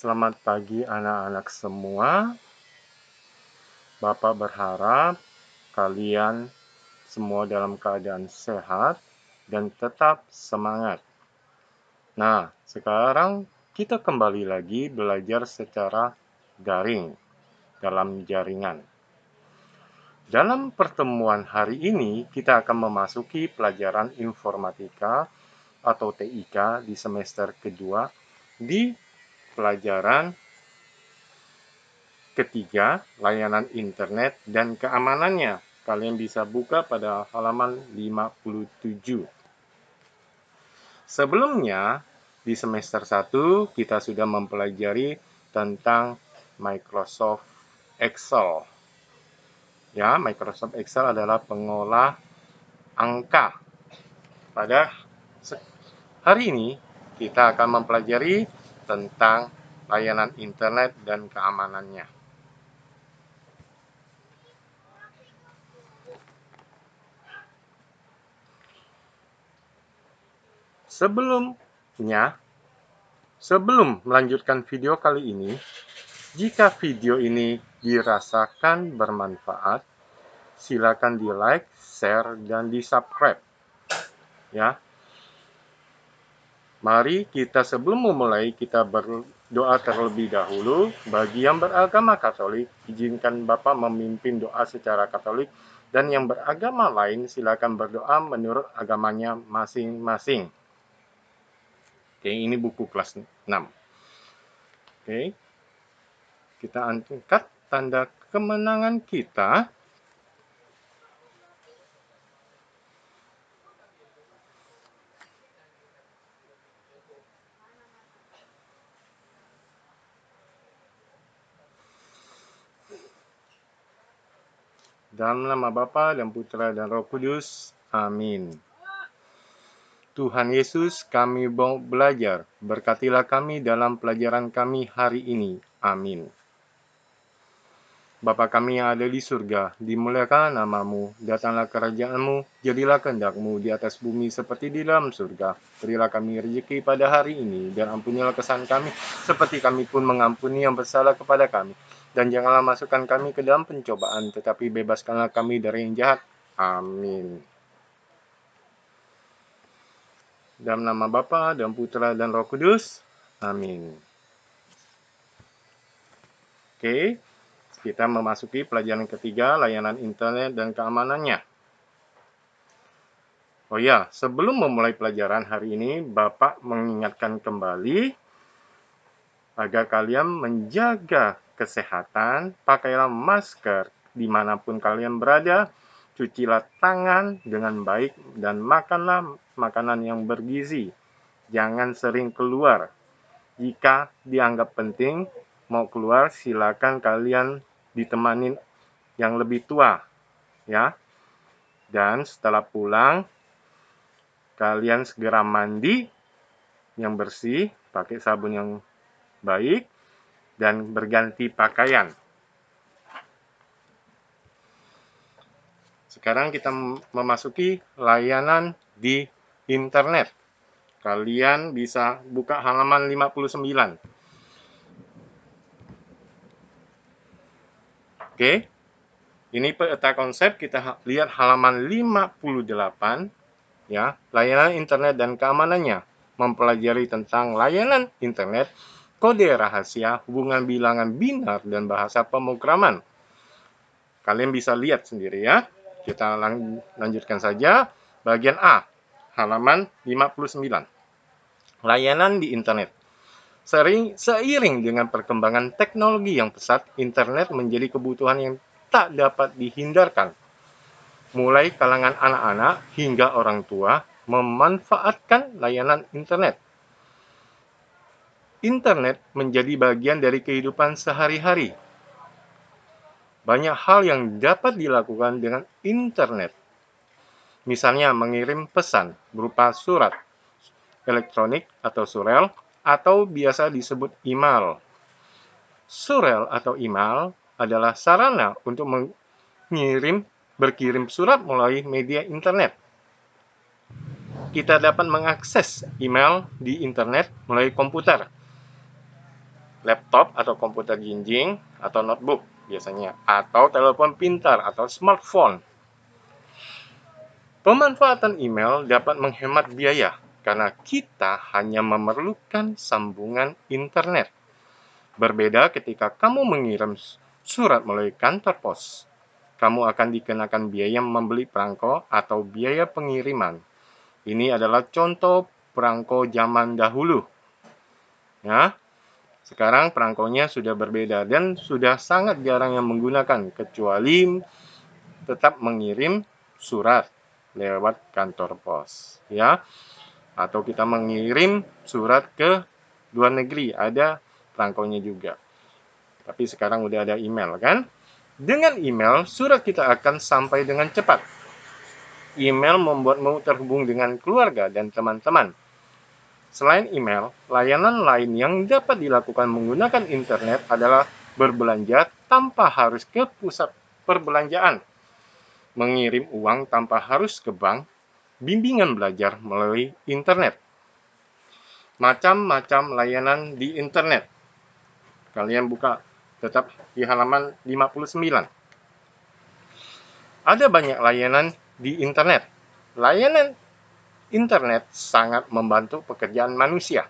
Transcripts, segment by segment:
Selamat pagi anak-anak semua. Bapak berharap kalian semua dalam keadaan sehat dan tetap semangat. Nah, sekarang kita kembali lagi belajar secara daring dalam jaringan. Dalam pertemuan hari ini, kita akan memasuki pelajaran informatika atau TIK di semester kedua di pelajaran ketiga, layanan internet dan keamanannya. Kalian bisa buka pada halaman 57. Sebelumnya, di semester 1 kita sudah mempelajari tentang Microsoft Excel. Ya, Microsoft Excel adalah pengolah angka. Pada hari ini kita akan mempelajari tentang layanan internet dan keamanannya. Sebelum melanjutkan video kali ini, jika video ini dirasakan bermanfaat, silakan di-like, share, dan di-subscribe. Ya. Mari sebelum memulai kita berdoa terlebih dahulu. Bagi yang beragama Katolik, izinkan Bapak memimpin doa secara Katolik, dan yang beragama lain silakan berdoa menurut agamanya masing-masing. Oke, ini buku kelas 6. Oke. Kita angkat tanda kemenangan kita. Dalam nama Bapa dan Putra dan Roh Kudus. Amin. Tuhan Yesus, kami mau belajar. Berkatilah kami dalam pelajaran kami hari ini. Amin. Bapa kami yang ada di surga, dimuliakan namamu, datanglah kerajaan-Mu, jadilah kehendak-Mu di atas bumi seperti di dalam surga. Berilah kami rezeki pada hari ini, dan ampunilah kesalahan kami, seperti kami pun mengampuni yang bersalah kepada kami. Dan janganlah masukkan kami ke dalam pencobaan, tetapi bebaskanlah kami dari yang jahat. Amin. Dalam nama Bapa dan Putra dan Roh Kudus. Amin. Oke, kita memasuki pelajaran ketiga, layanan internet dan keamanannya. Oh ya, sebelum memulai pelajaran hari ini, Bapak mengingatkan kembali agar kalian menjaga kesehatan, pakailah masker dimanapun kalian berada, cucilah tangan dengan baik, dan makanlah makanan yang bergizi. Jangan sering keluar. Jika dianggap penting, mau keluar, silakan kalian ditemanin yang lebih tua, ya. Dan setelah pulang, kalian segera mandi yang bersih, pakai sabun yang baik, dan berganti pakaian. Sekarang kita memasuki layanan di internet. Kalian bisa buka halaman 59. Oke, ini peta konsep, kita lihat halaman 58, ya, layanan internet dan keamanannya. Mempelajari tentang layanan internet, kode rahasia, hubungan bilangan binar, dan bahasa pemrograman. Kalian bisa lihat sendiri ya. Kita lanjutkan saja. Bagian A, halaman 59. Layanan di internet. Seiring dengan perkembangan teknologi yang pesat, internet menjadi kebutuhan yang tak dapat dihindarkan. Mulai kalangan anak-anak hingga orang tua memanfaatkan layanan internet. Internet menjadi bagian dari kehidupan sehari-hari. Banyak hal yang dapat dilakukan dengan internet. Misalnya mengirim pesan berupa surat elektronik atau surel, atau biasa disebut email. Surel atau email adalah sarana untuk berkirim surat melalui media internet. Kita dapat mengakses email di internet melalui komputer. laptop atau komputer jinjing atau notebook biasanya, atau telepon pintar atau smartphone. Pemanfaatan email dapat menghemat biaya karena kita hanya memerlukan sambungan internet. Berbeda ketika kamu mengirim surat melalui kantor pos. Kamu akan dikenakan biaya membeli perangko atau biaya pengiriman. Ini adalah contoh perangko zaman dahulu. Ya, sekarang perangkonya sudah berbeda dan sudah sangat jarang yang menggunakan kecuali tetap mengirim surat lewat kantor pos, ya. Atau kita mengirim surat ke luar negeri, ada perangkonya juga. Tapi sekarang udah ada email kan? Dengan email, surat kita akan sampai dengan cepat. Email membuatmu terhubung dengan keluarga dan teman-teman. Selain email, layanan lain yang dapat dilakukan menggunakan internet adalah berbelanja tanpa harus ke pusat perbelanjaan, mengirim uang tanpa harus ke bank, bimbingan belajar melalui internet. Macam-macam layanan di internet. Kalian buka tetap di halaman 59. Ada banyak layanan di internet. Layanan internet sangat membantu pekerjaan manusia.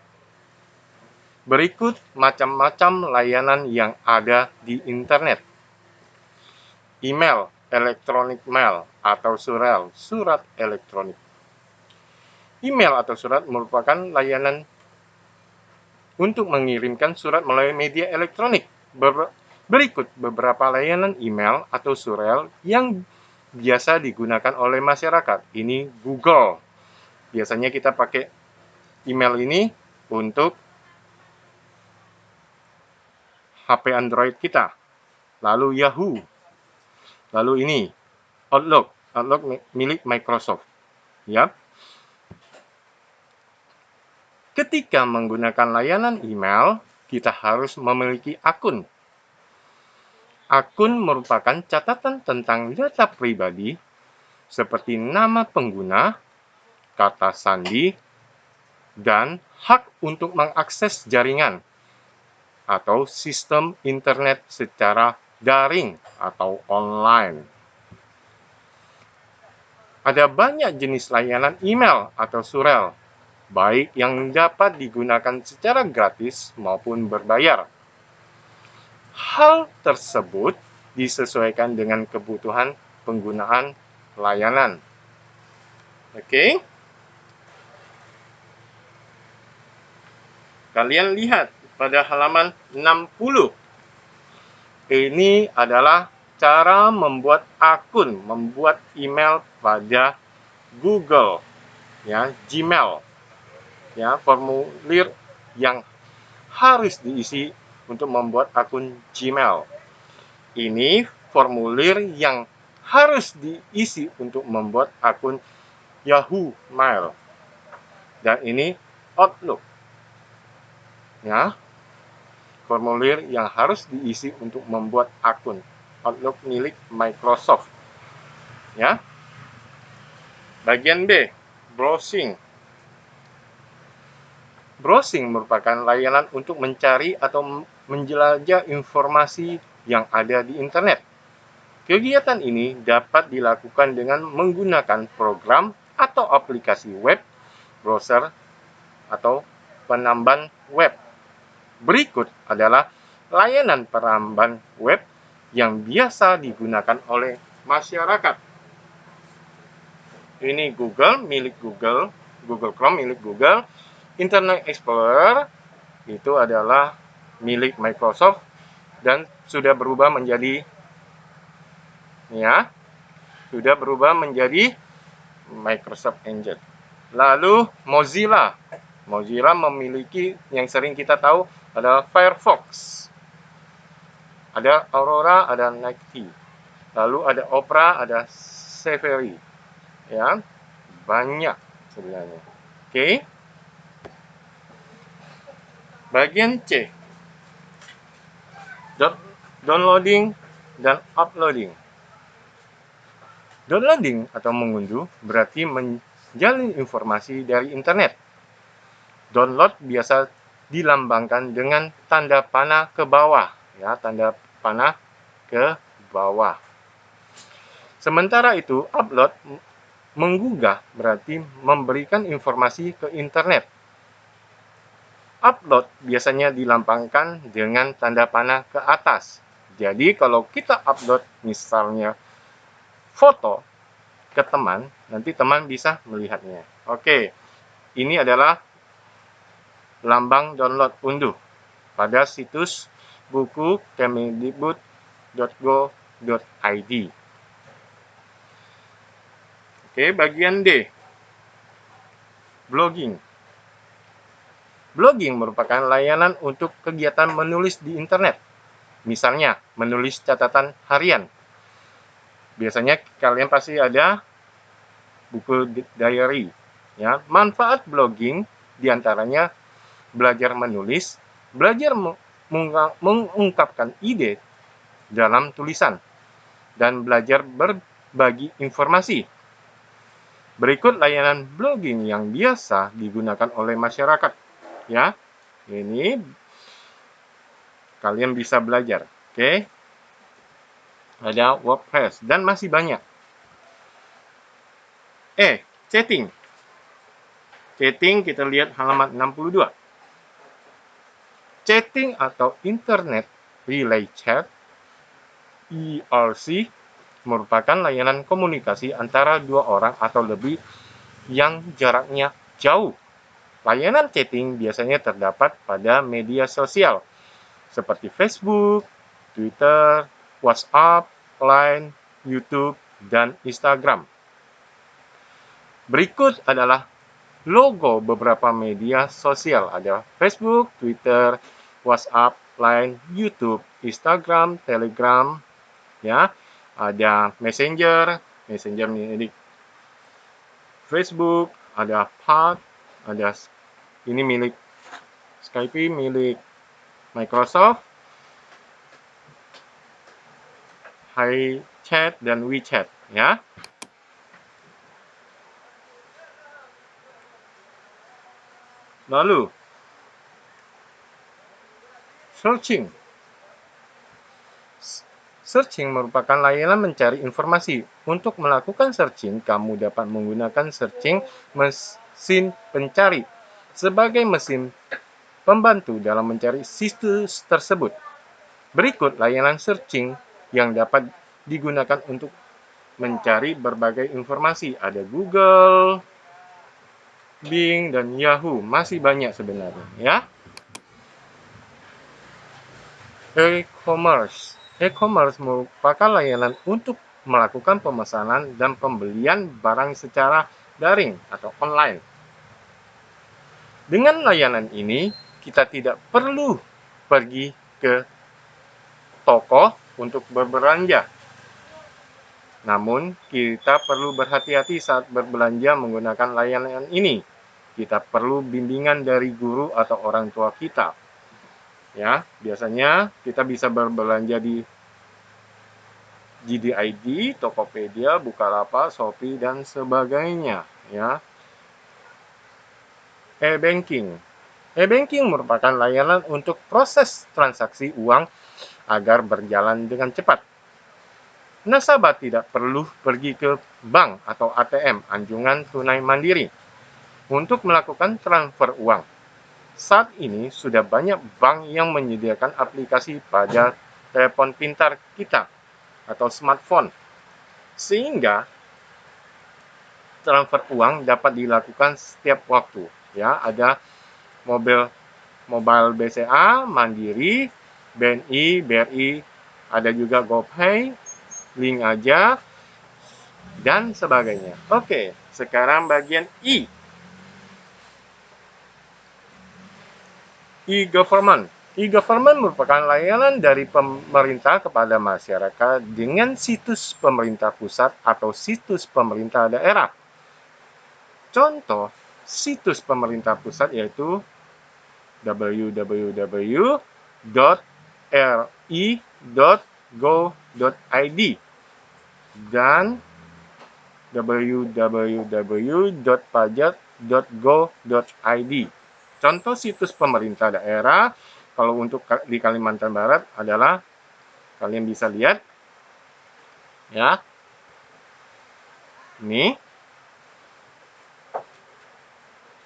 Berikut macam-macam layanan yang ada di internet. Email, electronic mail atau surat elektronik. Email atau surat merupakan layanan untuk mengirimkan surat melalui media elektronik. Berikut beberapa layanan email atau surat yang biasa digunakan oleh masyarakat. Ini Google. Biasanya kita pakai email ini untuk HP Android kita. Lalu Yahoo. Lalu ini Outlook milik Microsoft. Ya. Ketika menggunakan layanan email, kita harus memiliki akun. Akun merupakan catatan tentang data pribadi seperti nama pengguna, kata sandi, dan hak untuk mengakses jaringan atau sistem internet secara daring atau online. Ada banyak jenis layanan email atau surel, baik yang dapat digunakan secara gratis maupun berbayar. Hal tersebut disesuaikan dengan kebutuhan penggunaan layanan. Oke? Kalian lihat pada halaman 60. Ini adalah cara membuat akun, membuat email pada Google, ya, Gmail, ya, formulir yang harus diisi untuk membuat akun Gmail. Ini formulir yang harus diisi untuk membuat akun Yahoo Mail. Dan ini Outlook, ya, formulir yang harus diisi untuk membuat akun Outlook milik Microsoft. Ya. Bagian B, browsing. Browsing merupakan layanan untuk mencari atau menjelajah informasi yang ada di internet. Kegiatan ini dapat dilakukan dengan menggunakan program atau aplikasi web, browser, atau penambahan web. Berikut adalah layanan penambahan web yang biasa digunakan oleh masyarakat. Ini Google milik Google, Google Chrome milik Google, Internet Explorer itu adalah milik Microsoft dan sudah berubah menjadi Microsoft Engine. Lalu Mozilla memiliki yang sering kita tahu adalah Firefox. Ada Aurora, ada Nike. Lalu ada Opera, ada Safari. Ya, banyak sebenarnya. Oke. Bagian C. Downloading dan uploading. Downloading atau mengunduh berarti menjalin informasi dari internet. Download biasa dilambangkan dengan tanda panah ke bawah, ya, tanda panah ke bawah. Sementara itu, upload menggugah berarti memberikan informasi ke internet. Upload biasanya dilambangkan dengan tanda panah ke atas. Jadi kalau kita upload misalnya foto ke teman, nanti teman bisa melihatnya. Oke, ini adalah lambang download unduh pada situs buku kemendikbud.go.id. Oke, bagian D. Blogging. Blogging merupakan layanan untuk kegiatan menulis di internet. Misalnya, menulis catatan harian. Biasanya kalian pasti ada buku diary. Ya, manfaat blogging diantaranya belajar menulis, belajar mengungkapkan ide dalam tulisan, dan belajar berbagi informasi. Berikut layanan blogging yang biasa digunakan oleh masyarakat. Ya, ini kalian bisa belajar. Oke. Ada WordPress dan masih banyak. Chatting. Chatting kita lihat halaman 62. Chatting atau Internet Relay Chat (IRC) merupakan layanan komunikasi antara dua orang atau lebih yang jaraknya jauh. Layanan chatting biasanya terdapat pada media sosial seperti Facebook, Twitter, WhatsApp, Line, YouTube, dan Instagram. Berikut adalah logo beberapa media sosial. Ada Facebook, Twitter, WhatsApp, Line, YouTube, Instagram, Telegram, ya. Ada Messenger milik Facebook, ada Path, ada ini milik Skype, milik Microsoft, HiChat dan WeChat, ya. Lalu searching. Searching merupakan layanan mencari informasi. Untuk melakukan searching, kamu dapat menggunakan searching mesin pencari sebagai mesin pembantu dalam mencari situs tersebut. Berikut layanan searching yang dapat digunakan untuk mencari berbagai informasi. Ada Google, Bing, dan Yahoo. Masih banyak sebenarnya, ya. E-commerce. E-commerce merupakan layanan untuk melakukan pemesanan dan pembelian barang secara daring atau online. Dengan layanan ini, kita tidak perlu pergi ke toko untuk berbelanja. Namun, kita perlu berhati-hati saat berbelanja menggunakan layanan ini. Kita perlu bimbingan dari guru atau orang tua kita. Ya, biasanya kita bisa berbelanja di JD.ID, Tokopedia, Bukalapak, Shopee, dan sebagainya, ya. E-banking. E-banking merupakan layanan untuk proses transaksi uang agar berjalan dengan cepat. Nasabah tidak perlu pergi ke bank atau ATM, anjungan tunai mandiri, untuk melakukan transfer uang. Saat ini sudah banyak bank yang menyediakan aplikasi pada telepon pintar kita atau smartphone, sehingga transfer uang dapat dilakukan setiap waktu. Ya, ada mobile BCA, Mandiri, BNI, BRI, ada juga GoPay, Link Aja, dan sebagainya. Oke, sekarang bagian I. E-government. E-government merupakan layanan dari pemerintah kepada masyarakat dengan situs pemerintah pusat atau situs pemerintah daerah. Contoh situs pemerintah pusat yaitu www.ri.go.id dan www.pajak.go.id. Contoh situs pemerintah daerah, kalau untuk di Kalimantan Barat adalah, kalian bisa lihat, ya, ini,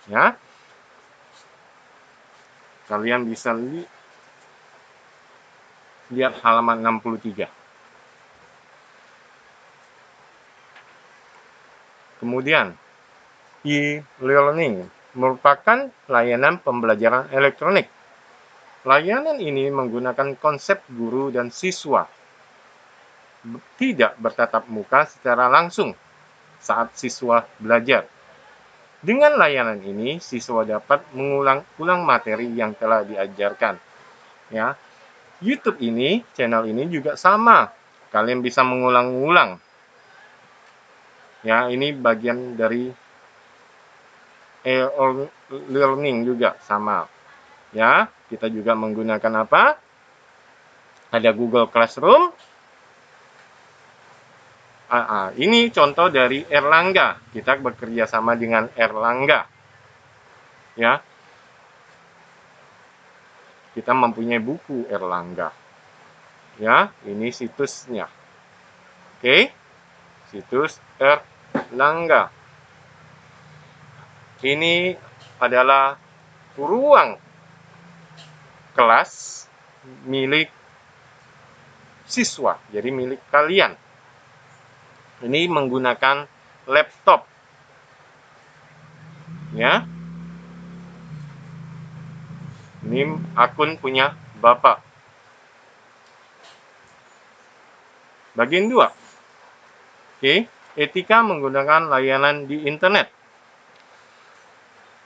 ya, kalian bisa lihat halaman 63. Kemudian, e-learning merupakan layanan pembelajaran elektronik. Layanan ini menggunakan konsep guru dan siswa tidak bertatap muka secara langsung saat siswa belajar. Dengan layanan ini, siswa dapat mengulang-ulang materi yang telah diajarkan. Ya, YouTube ini, channel ini juga sama. Kalian bisa mengulang-ulang. Ya, ini bagian dari e-learning juga sama. Ya, kita juga menggunakan apa? Ada Google Classroom. Ini contoh dari Erlangga. Kita bekerja sama dengan Erlangga. Ya, kita mempunyai buku Erlangga. Ya, ini situsnya. Oke, situs Erlangga. Ini adalah ruang kelas milik siswa, jadi milik kalian. Ini menggunakan laptop, ya. Ini akun punya Bapak. Bagian 2. Oke, etika menggunakan layanan di internet.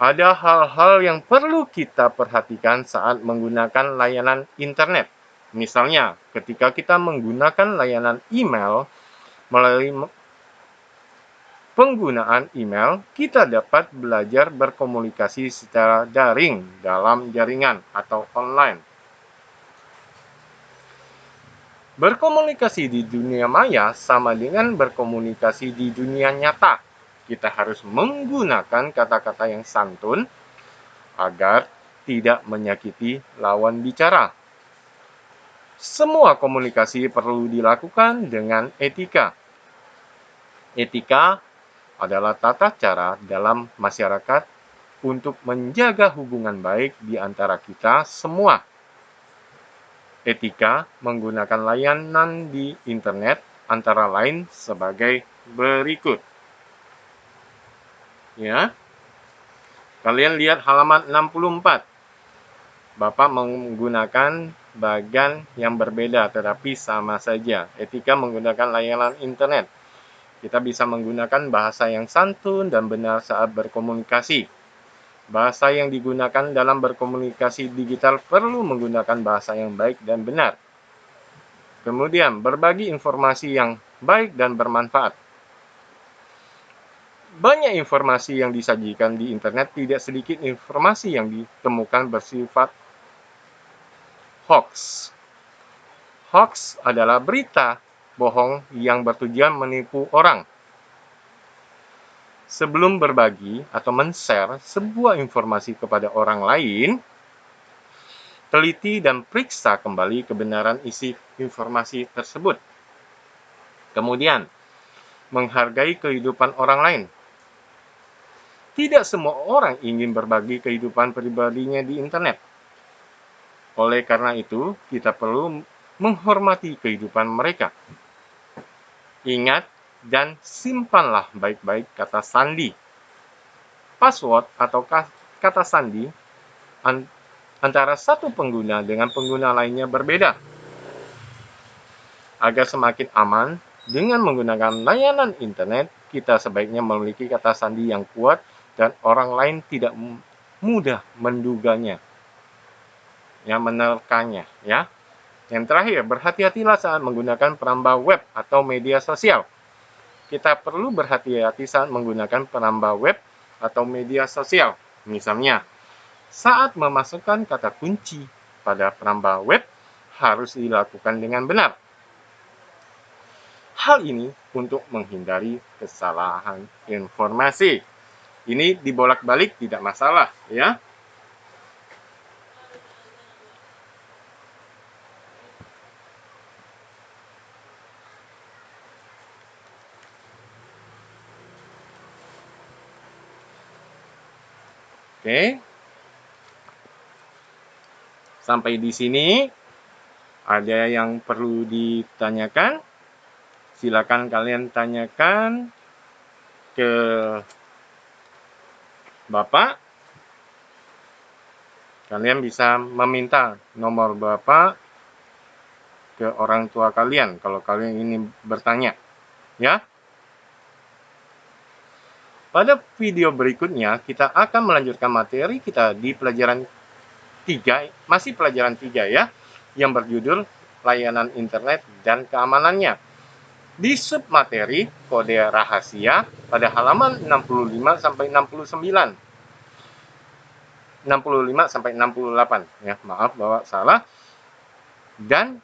Ada hal-hal yang perlu kita perhatikan saat menggunakan layanan internet. Misalnya, ketika kita menggunakan layanan email, melalui penggunaan email, kita dapat belajar berkomunikasi secara daring dalam jaringan atau online. Berkomunikasi di dunia maya sama dengan berkomunikasi di dunia nyata. Kita harus menggunakan kata-kata yang santun agar tidak menyakiti lawan bicara. Semua komunikasi perlu dilakukan dengan etika. Etika adalah tata cara dalam masyarakat untuk menjaga hubungan baik di antara kita semua. Etika menggunakan layanan di internet antara lain sebagai berikut. Ya. Kalian lihat halaman 64. Bapak menggunakan bagan yang berbeda tetapi sama saja. Etika menggunakan layanan internet. Kita bisa menggunakan bahasa yang santun dan benar saat berkomunikasi. Bahasa yang digunakan dalam berkomunikasi digital perlu menggunakan bahasa yang baik dan benar. Kemudian, berbagi informasi yang baik dan bermanfaat. Banyak informasi yang disajikan di internet, tidak sedikit informasi yang ditemukan bersifat hoax. Hoax adalah berita bohong yang bertujuan menipu orang. Sebelum berbagi atau men-share sebuah informasi kepada orang lain, teliti dan periksa kembali kebenaran isi informasi tersebut. Kemudian, menghargai kehidupan orang lain. Tidak semua orang ingin berbagi kehidupan pribadinya di internet. Oleh karena itu, kita perlu menghormati kehidupan mereka. Ingat dan simpanlah baik-baik kata sandi. Password atau kata sandi antara satu pengguna dengan pengguna lainnya berbeda. Agar semakin aman, dengan menggunakan layanan internet, kita sebaiknya memiliki kata sandi yang kuat dan orang lain tidak mudah menduganya, ya, menerkanya, ya. Yang terakhir, berhati-hatilah saat menggunakan penambah web atau media sosial. Kita perlu berhati-hati saat menggunakan penambah web atau media sosial. Misalnya, saat memasukkan kata kunci pada penambah web harus dilakukan dengan benar. Hal ini untuk menghindari kesalahan informasi. Ini dibolak-balik tidak masalah, ya. Oke. Sampai di sini ada yang perlu ditanyakan? Silakan kalian tanyakan ke Bapak. Kalian bisa meminta nomor Bapak ke orang tua kalian kalau kalian ingin bertanya, ya. Pada video berikutnya kita akan melanjutkan materi kita di pelajaran 3, masih pelajaran 3 ya, yang berjudul layanan internet dan keamanannya. Di submateri kode rahasia pada halaman 65 sampai 69. 65 sampai 68 ya, maaf bahwa salah. Dan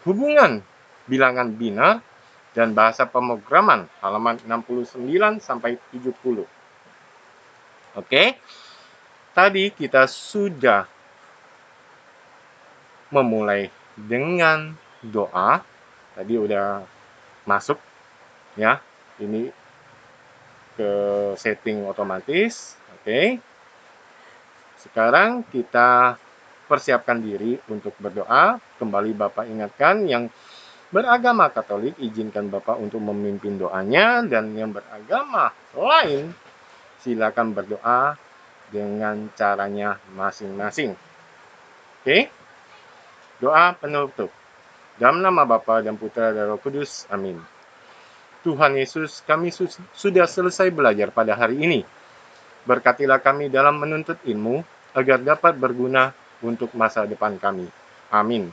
hubungan bilangan biner dan bahasa pemrograman halaman 69 sampai 70. Oke. Tadi kita sudah memulai dengan doa. Tadi udah masuk ya. Ini ke setting otomatis. Oke. Sekarang kita persiapkan diri untuk berdoa. Kembali Bapak ingatkan yang beragama Katolik, izinkan Bapak untuk memimpin doanya, dan yang beragama lain silakan berdoa dengan caranya masing-masing. Oke? Doa penutup. Dalam nama Bapa dan Putra dan Roh Kudus. Amin. Tuhan Yesus, kami sudah selesai belajar pada hari ini. Berkatilah kami dalam menuntut ilmu, agar dapat berguna untuk masa depan kami. Amin.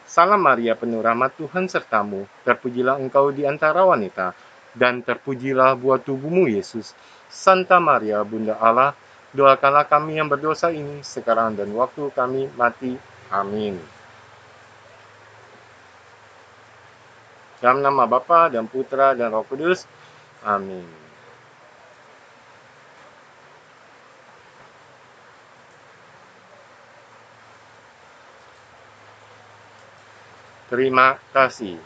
Salam Maria, penuh rahmat, Tuhan sertamu. Terpujilah engkau di antara wanita, dan terpujilah buah tubuhmu, Yesus. Santa Maria, Bunda Allah, doakanlah kami yang berdosa ini, sekarang dan waktu kami mati. Amin. Dalam nama Bapa dan Putra dan Roh Kudus. Amin. Terima kasih.